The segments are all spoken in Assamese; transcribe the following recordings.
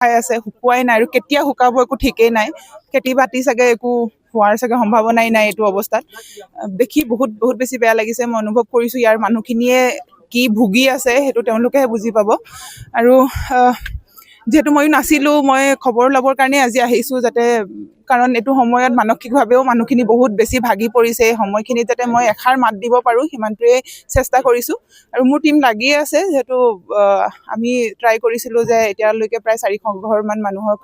খাই আছে, শুকুৱাই নাই আৰু কেতিয়া শুকাব একো ঠিকেই নাই। খেতি বাতি চাগে একো হোৱাৰ চাগে সম্ভাৱনাই নাই এইটো অৱস্থাত। দেখি বহুত বহুত বেছি বেয়া লাগিছে। মই অনুভৱ কৰিছোঁ ইয়াৰ মানুহখিনিয়ে কি ভুগি আছে সেইটো তেওঁলোকেহে বুজি পাব। আৰু যিহেতু ময়ো নাছিলোঁ, মই খবৰ ল'বৰ কাৰণে আজি আহিছোঁ, যাতে কাৰণ এইটো সময়ত মানসিকভাৱেও মানুহখিনি বহুত বেছি ভাগি পৰিছে। এই সময়খিনিত যাতে মই এষাৰ মাত দিব পাৰোঁ সিমানটোৱে চেষ্টা কৰিছোঁ। আৰু মোৰ টীম লাগিয়ে আছে, যিহেতু আমি ট্ৰাই কৰিছিলোঁ যে এতিয়ালৈকে প্ৰায় 400 ঘৰমান মানুহক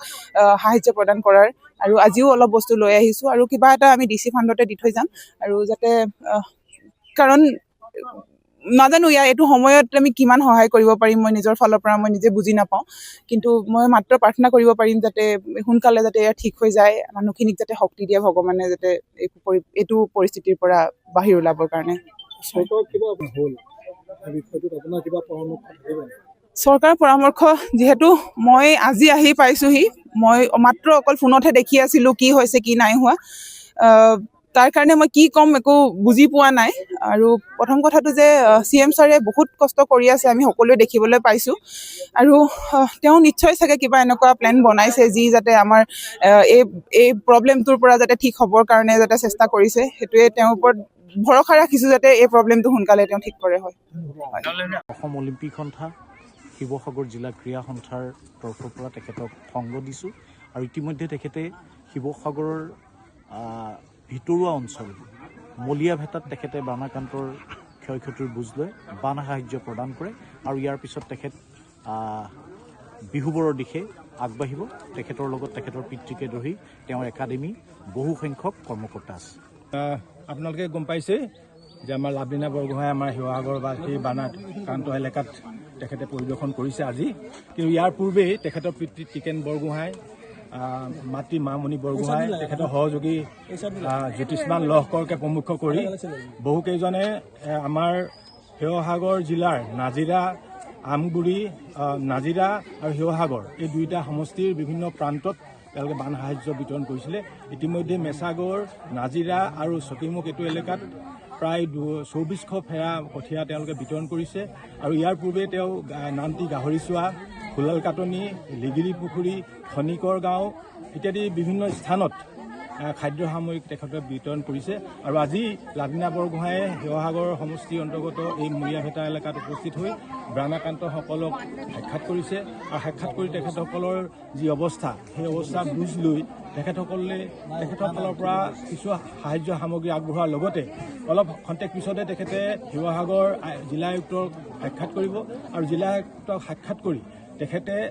সাহাৰ্য প্ৰদান কৰাৰ, আৰু আজিও অলপ বস্তু লৈ আহিছোঁ আৰু কিবা এটা আমি DC ফাণ্ডতে দি থৈ যাম। আৰু যাতে কাৰণ নাজানো এইটো সময়ত আমি কিমান সহায় কৰিব পাৰিম, মই নিজৰ ফালৰ পৰা মই নিজে বুজি নাপাওঁ। কিন্তু মই মাত্ৰ প্ৰাৰ্থনা কৰিব পাৰিম যাতে সোনকালে যাতে এয়া ঠিক হৈ যায়, মানুহখিনিক যাতে শক্তি দিয়ে ভগৱানে, যাতে এইটো পৰিস্থিতিৰ পৰা বাহিৰ ওলাবৰ কাৰণে। চৰকাৰৰ পৰামৰ্শ যিহেতু মই আজি আহি পাইছোঁহি, মই মাত্ৰ অকল ফোনতহে দেখি আছিলোঁ কি হৈছে কি নাই হোৱা। তাৰ কাৰণে মই কি ক'ম একো বুজি পোৱা নাই। আৰু প্ৰথম কথাটো যে CM ছাৰে বহুত কষ্ট কৰি আছে, আমি সকলোৱে দেখিবলৈ পাইছোঁ। আৰু তেওঁ নিশ্চয় চাগে কিবা এনেকুৱা প্লেন বনাইছে যি যাতে আমাৰ এই প্ৰব্লেমটোৰ পৰা যাতে ঠিক হ'বৰ কাৰণে যাতে চেষ্টা কৰিছে। সেইটোৱে তেওঁৰ ওপৰত ভৰসা ৰাখিছোঁ যাতে এই প্ৰব্লেমটো সোনকালে তেওঁ ঠিক কৰে। হয়, অসম অলিম্পিক সন্থা শিৱসাগৰ জিলা ক্ৰীড়া সন্থাৰ তৰফৰ পৰা তেখেতক সংগ দিছোঁ। আৰু ইতিমধ্যে তেখেতে শিৱসাগৰৰ ভিতৰুৱা অঞ্চল মলীয়াভেটাত তেখেতে বানাক্ৰান্তৰ ক্ষয় ক্ষতিৰ বুজ লৈ বান সাহাৰ্য প্ৰদান কৰে। আৰু ইয়াৰ পিছত তেখেত বিহুবৰৰ দিশে আগবাঢ়িব। তেখেতৰ লগত তেখেতৰ পিতৃকে ধৰি তেওঁৰ একাডেমি বহু সংখ্যক কৰ্মকৰ্তা আছে। আপোনালোকে গম পাইছে যে আমাৰ লাভলীনা বৰগোহাঁই আমাৰ শিৱসাগৰবাসী বানাক্ৰান্ত এলেকাত তেখেতে পৰিদৰ্শন কৰিছে আজি। কিন্তু ইয়াৰ পূৰ্বেই তেখেতৰ পিতৃ টিকেন বৰগোহাঁই, মাতৃ মামণি বৰগোহাঁই, তেখেতৰ সহযোগী জ্যোতিষ্মান লহকৰকে প্ৰমুখ্য কৰি বহুকেইজনে আমাৰ শিৱসাগৰ জিলাৰ নাজিৰা, আমগুৰি, নাজিৰা আৰু শিৱসাগৰ এই দুয়োটা সমষ্টিৰ বিভিন্ন প্ৰান্তত তেওঁলোকে বান সাহাৰ্য বিতৰণ কৰিছিলে। ইতিমধ্যে মেছাগড়, নাজিৰা আৰু চকীমুখ এইটো এলেকাত প্ৰায় 2400 ফেৰা কঠীয়া তেওঁলোকে বিতৰণ কৰিছে। আৰু ইয়াৰ পূৰ্বে তেওঁ নান্তি গাহৰিচোৱা, হোলালকাটনি, লিগিৰি পুখুৰী, খনিকৰ গাঁও ইত্যাদি বিভিন্ন স্থানত খাদ্য সামগ্ৰী তেখেতে বিতৰণ কৰিছে। আৰু আজি লাভলীনা বৰগোহাঁয়ে শিৱসাগৰ সমষ্টিৰ অন্তৰ্গত এই মলীয়াভেটা এলেকাত উপস্থিত হৈ বানাক্ৰান্তসকলক সাক্ষাৎ কৰিছে। আৰু সাক্ষাৎ কৰি তেখেতসকলৰ যি অৱস্থা, সেই অৱস্থাৰ বুজ লৈ তেখেতৰ ফালৰ পৰা কিছু সাহাৰ্য সামগ্ৰী আগবঢ়োৱাৰ লগতে অলপ খন্তেক পিছতে তেখেতে শিৱসাগৰ জিলা আয়ুক্তক সাক্ষাৎ কৰিব। আৰু জিলা আয়ুক্তক সাক্ষাৎ কৰি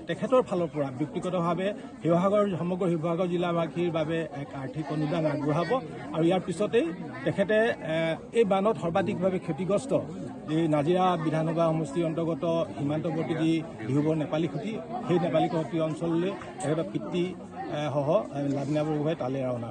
তেখেতৰ ফালৰ পৰা ব্যক্তিগতভাৱে সমগ্ৰ শিৱসাগৰ জিলাবাসীৰ বাবে এক আৰ্থিক অনুদান আগবঢ়াব। আৰু ইয়াৰ পিছতেই তেখেতে এই বানত সৰ্বাধিকভাৱে ক্ষতিগ্ৰস্ত এই নাজিৰা বিধানসভা সমষ্টিৰ অন্তৰ্গত সীমান্তৱৰ্তী যি ডিহুবৰ নেপালী খুঁটি, সেই নেপালী খুঁটি অঞ্চললৈ তেখেতৰ পিতৃ সহ লাভলীনা বৰগোহাঁই তালৈ ৰাওনা